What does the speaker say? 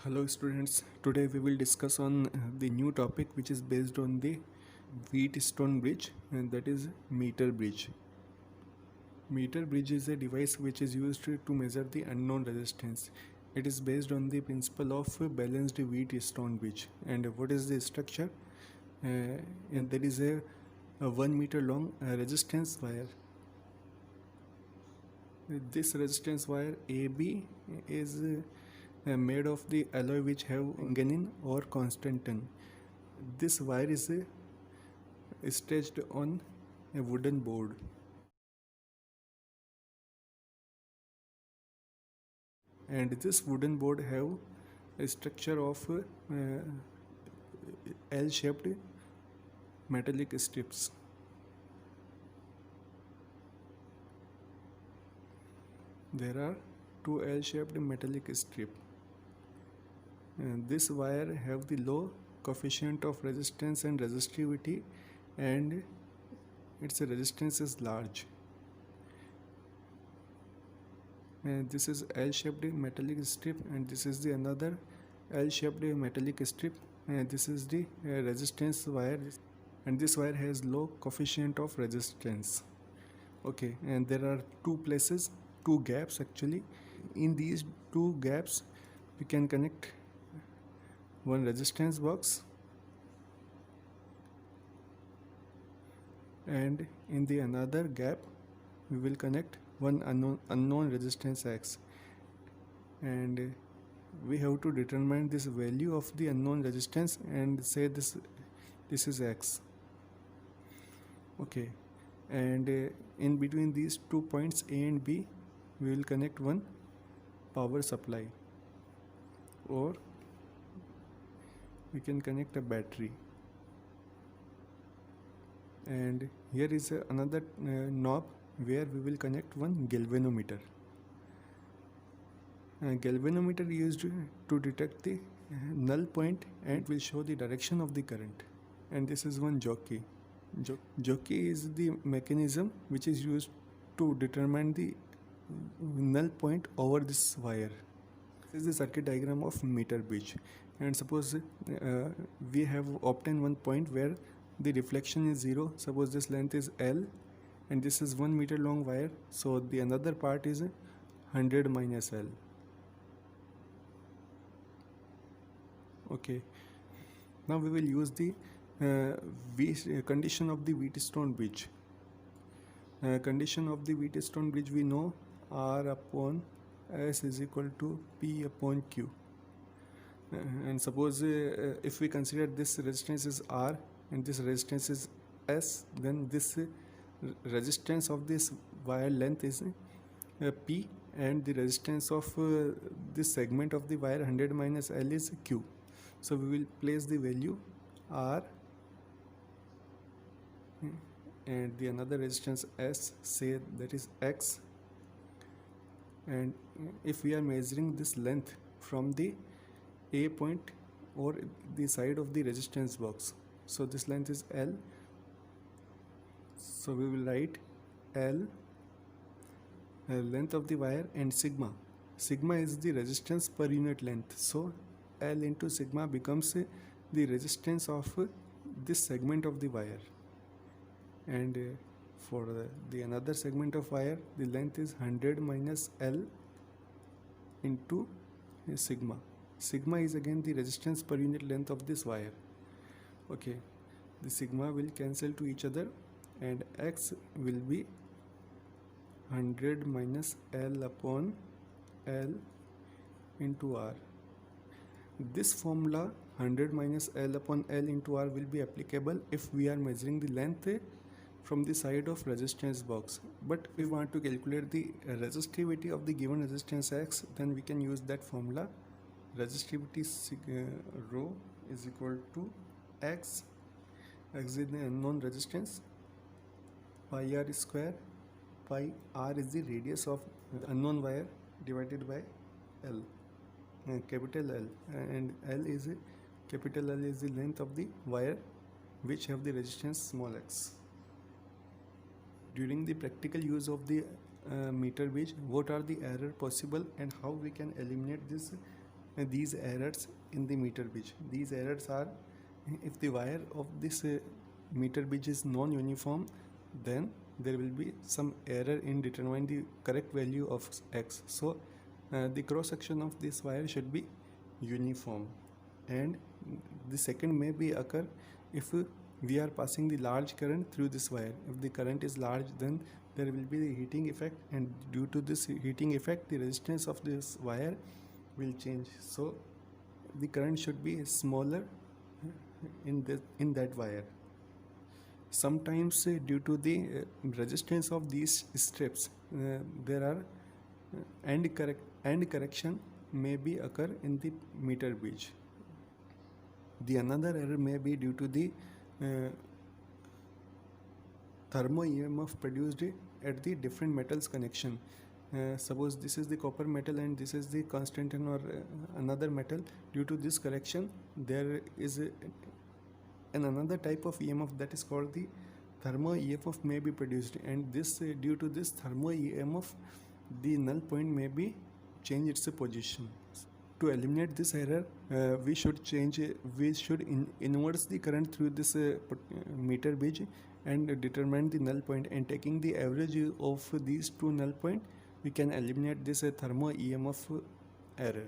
Hello students, today we will discuss on the new topic which is based on the Wheatstone bridge, and that is meter bridge. Meter bridge is a device which is used to measure the unknown resistance. It is based on the principle of balanced Wheatstone bridge. And what is the structure? And there is a 1 meter long resistance wire. This resistance wire AB is made of the alloy which have manganese or constantan. This wire is stretched on a wooden board, and this wooden board have a structure of L-shaped metallic strips. There are two L-shaped metallic strips. This wire have the low coefficient of resistance and resistivity, and its resistance is large. And this is L-shaped metallic strip, and this is the another L-shaped metallic strip, and this is the resistance wire, and this wire has low coefficient of resistance. Okay, and there are two gaps actually. In these two gaps we can connect one resistance box, and in the another gap we will connect one unknown resistance X, and we have to determine this value of the unknown resistance and say this is X. Okay, and in between these 2 points A and B we will connect one power supply, or we can connect a battery. And here is another knob where we will connect one galvanometer. Galvanometer used to detect the null point and will show the direction of the current. And this is one jockey. Jockey is the mechanism which is used to determine the null point over this wire. This is the circuit diagram of meter bridge, and suppose we have obtained one point where the reflection is 0. Suppose this length is L and this is 1 meter long wire, so the another part is 100 minus L. Okay, now we will use the condition of the Wheatstone bridge. Condition of the Wheatstone bridge we know: R upon S is equal to P upon Q. And suppose if we consider this resistance is R and this resistance is S, then this resistance of this wire length is P, and the resistance of this segment of the wire 100 minus L is Q. So we will place the value R and the another resistance S, say that is X, and if we are measuring this length from the A point or the side of the resistance box, so this length is L, so we will write L length of the wire, and sigma is the resistance per unit length, so L into sigma becomes the resistance of this segment of the wire. And for the another segment of wire, the length is 100 minus L into sigma. Sigma is again the resistance per unit length of this wire. Okay, the sigma will cancel to each other, and X will be 100 minus L upon L into R. This formula 100 minus L upon L into R will be applicable if we are measuring the length from the side of resistance box. But if we want to calculate the resistivity of the given resistance X, then we can use that formula. Resistivity rho is equal to X is the unknown resistance, pi r square, pi r is the radius of the unknown wire, divided by L, capital L, and capital L is the length of the wire which have the resistance small x. During the practical use of the meter bridge, what are the error possible and how we can eliminate this these errors in the meter bridge. These errors are, if the wire of this meter bridge is non-uniform, then there will be some error in determining the correct value of X. So the cross section of this wire should be uniform. And the second may be occur if we are passing the large current through this wire. If the current is large, then there will be the heating effect, and due to this heating effect, the resistance of this wire will change. So the current should be smaller in that wire. Sometimes due to the resistance of these strips, there are end correction may be occur in the meter bridge. The another error may be due to the thermo EMF produced at the different metals connection. Suppose this is the copper metal and this is the constantan or another metal. Due to this correction, there is another type of EMF that is called the thermo EMF may be produced, and this due to this thermo EMF, the null point may be change its position. To eliminate this error, we should inverse the current through this meter bridge and determine the null point, and taking the average of these two null point, we can eliminate this thermo EMF error.